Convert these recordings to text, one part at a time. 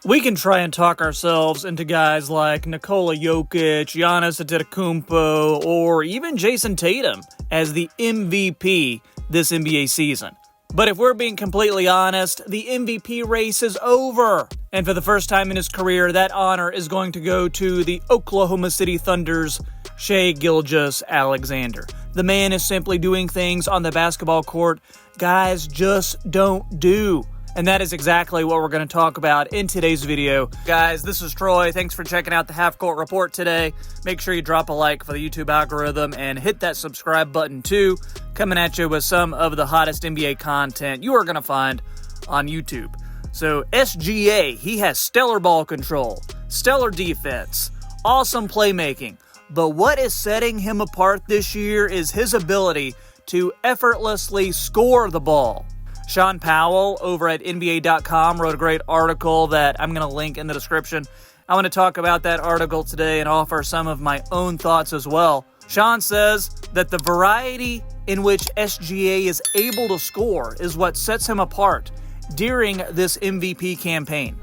We can try and talk ourselves into guys like Nikola Jokic, Giannis Antetokounmpo, or even Jason Tatum as the MVP this NBA season. But if we're being completely honest, the MVP race is over. And for the first time in his career, that honor is going to go to the Oklahoma City Thunder's Shai Gilgeous-Alexander. The man is simply doing things on the basketball court guys just don't do. And that is exactly what we're going to talk about in today's video. Guys, this is Troy. Thanks for checking out the Half Court Report today. Make sure you drop a like for the YouTube algorithm and hit that subscribe button too. Coming at you with some of the hottest NBA content you are going to find on YouTube. So SGA, he has stellar ball control, stellar defense, awesome playmaking. But what is setting him apart this year is his ability to effortlessly score the ball. Sean Powell over at NBA.com wrote a great article that I'm going to link in the description. I want to talk about that article today and offer some of my own thoughts as well. Sean says that the variety in which SGA is able to score is what sets him apart during this MVP campaign.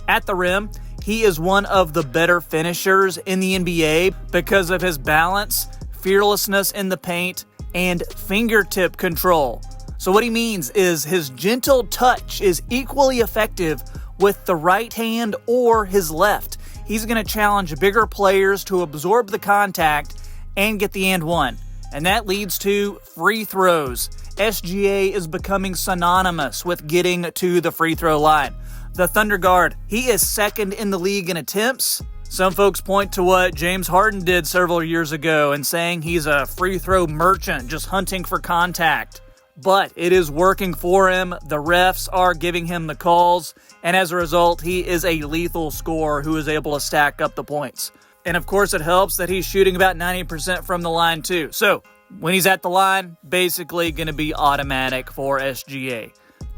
At the rim, he is one of the better finishers in the NBA because of his balance, fearlessness in the paint, and fingertip control. So what he means is his gentle touch is equally effective with the right hand or his left. He's going to challenge bigger players to absorb the contact and get the and one. And that leads to free throws. SGA is becoming synonymous with getting to the free throw line. The Thunder guard, he is second in the league in attempts. Some folks point to what James Harden did several years ago and saying he's a free throw merchant just hunting for contact. But it is working for him. The refs are giving him the calls, and as a result, he is a lethal scorer who is able to stack up the points. And of course, it helps that he's shooting about 90% from the line too. So when he's at the line, basically going to be automatic for SGA.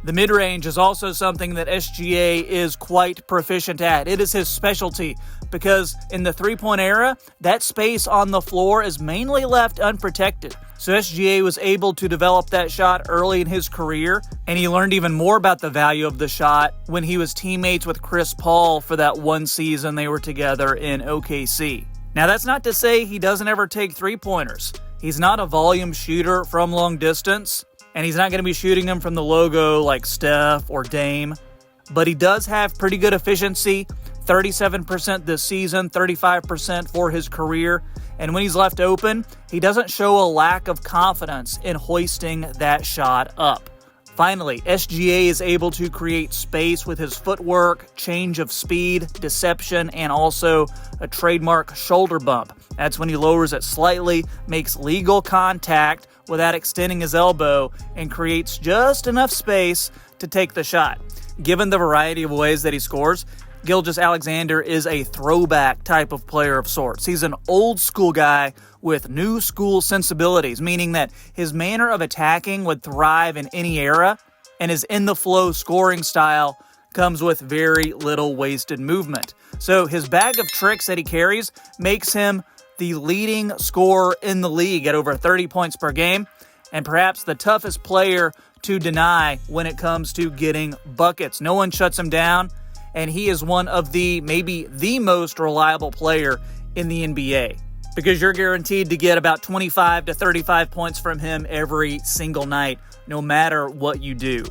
The mid-range is also something that SGA is quite proficient at. It is his specialty because in the three-point era, that space on the floor is mainly left unprotected. So SGA was able to develop that shot early in his career, and he learned even more about the value of the shot when he was teammates with Chris Paul for that one season they were together in OKC. Now, that's not to say he doesn't ever take three-pointers. He's not a volume shooter from long distance, and he's not going to be shooting them from the logo like Steph or Dame. But he does have pretty good efficiency, 37% this season, 35% for his career. And when he's left open, he doesn't show a lack of confidence in hoisting that shot up. Finally, SGA is able to create space with his footwork, change of speed, deception, and also a trademark shoulder bump. That's when he lowers it slightly, makes legal contact without extending his elbow, and creates just enough space to take the shot. Given the variety of ways that he scores, Gilgeous-Alexander is a throwback type of player of sorts. He's an old school guy with new school sensibilities, meaning that his manner of attacking would thrive in any era, and his in-the-flow scoring style comes with very little wasted movement. So his bag of tricks that he carries makes him the leading scorer in the league at over 30 points per game, and perhaps the toughest player to deny when it comes to getting buckets. No one shuts him down, and he is one of maybe the most reliable player in the NBA because you're guaranteed to get about 25 to 35 points from him every single night, no matter what you do.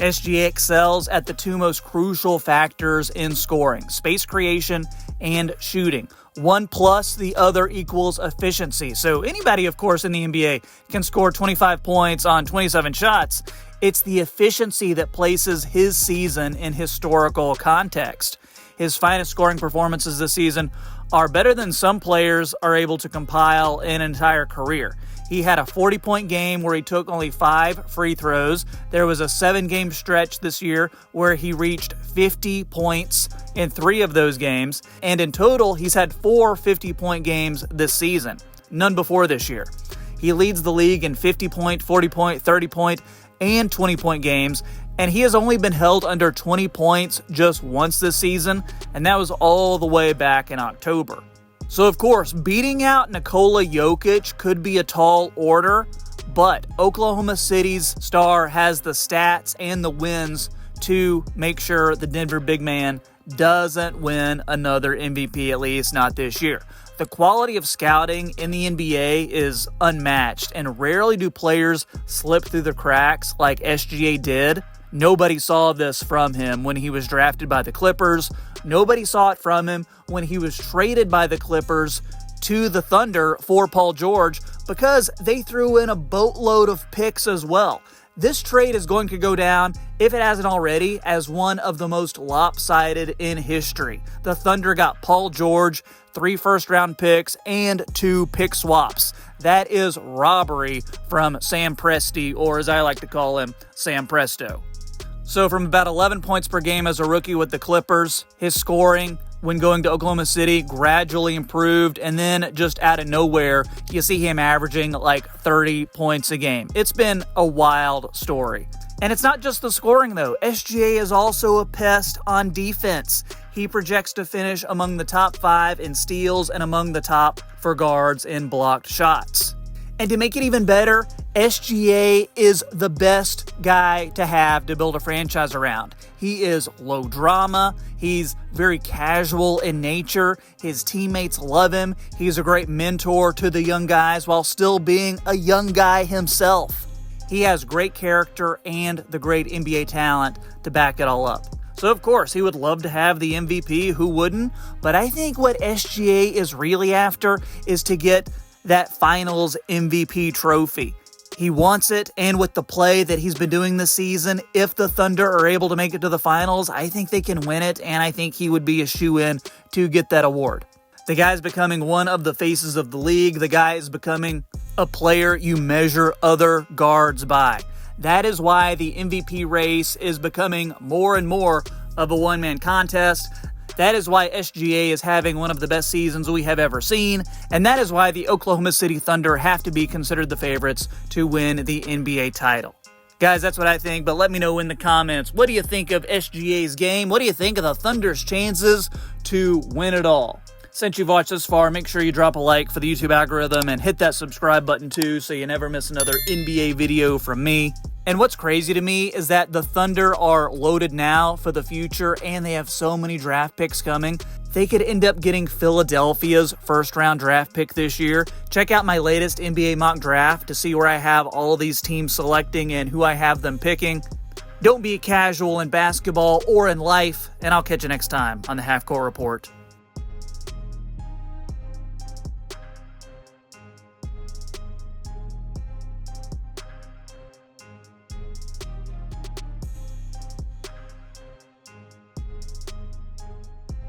SGA excels at the two most crucial factors in scoring, space creation and shooting. One plus the other equals efficiency. So anybody, of course, in the NBA can score 25 points on 27 shots. It's the efficiency that places his season in historical context. His finest scoring performances this season are better than some players are able to compile in an entire career. He had a 40-point game where he took only 5 free throws. There was a 7-game stretch this year where he reached 50 points in 3 of those games. And in total, he's had 4 50-point games this season, none before this year. He leads the league in 50-point, 40-point, 30-point, and 20-point games, and he has only been held under 20 points just once this season, and that was all the way back in October. So, of course, beating out Nikola Jokic could be a tall order, but Oklahoma City's star has the stats and the wins to make sure the Denver big man doesn't win another MVP, at least not this year. The quality of scouting in the NBA is unmatched, and rarely do players slip through the cracks like SGA did. Nobody saw this from him when he was drafted by the Clippers. Nobody saw it from him when he was traded by the Clippers to the Thunder for Paul George, because they threw in a boatload of picks as well. This trade is going to go down, if it hasn't already, as one of the most lopsided in history. The Thunder got Paul George, 3 first-round picks, and 2 pick swaps. That is robbery from Sam Presti, or as I like to call him, Sam Presto. So from about 11 points per game as a rookie with the Clippers, his scoring when going to Oklahoma City gradually improved, and then just out of nowhere, you see him averaging like 30 points a game. It's been a wild story. And it's not just the scoring though. SGA is also a pest on defense. He projects to finish among the top 5 in steals and among the top for guards in blocked shots. And to make it even better, SGA is the best guy to have to build a franchise around. He is low drama. He's very casual in nature. His teammates love him. He's a great mentor to the young guys while still being a young guy himself. He has great character and the great NBA talent to back it all up. So of course, he would love to have the MVP, who wouldn't? But I think what SGA is really after is to get that finals MVP trophy. He wants it, and with the play that he's been doing this season, if the Thunder are able to make it to the finals, I think they can win it, and I think he would be a shoo-in to get that award. The guy's becoming one of the faces of the league. The guy is becoming a player you measure other guards by. That is why the MVP race is becoming more and more of a one-man contest. That is why SGA is having one of the best seasons we have ever seen, and that is why the Oklahoma City Thunder have to be considered the favorites to win the NBA title. Guys, that's what I think, but let me know in the comments. What do you think of SGA's game? What do you think of the Thunder's chances to win it all? Since you've watched this far, make sure you drop a like for the YouTube algorithm and hit that subscribe button too so you never miss another NBA video from me. And what's crazy to me is that the Thunder are loaded now for the future, and they have so many draft picks coming. They could end up getting Philadelphia's first-round draft pick this year. Check out my latest NBA mock draft to see where I have all these teams selecting and who I have them picking. Don't be casual in basketball or in life, and I'll catch you next time on the Half Court Report.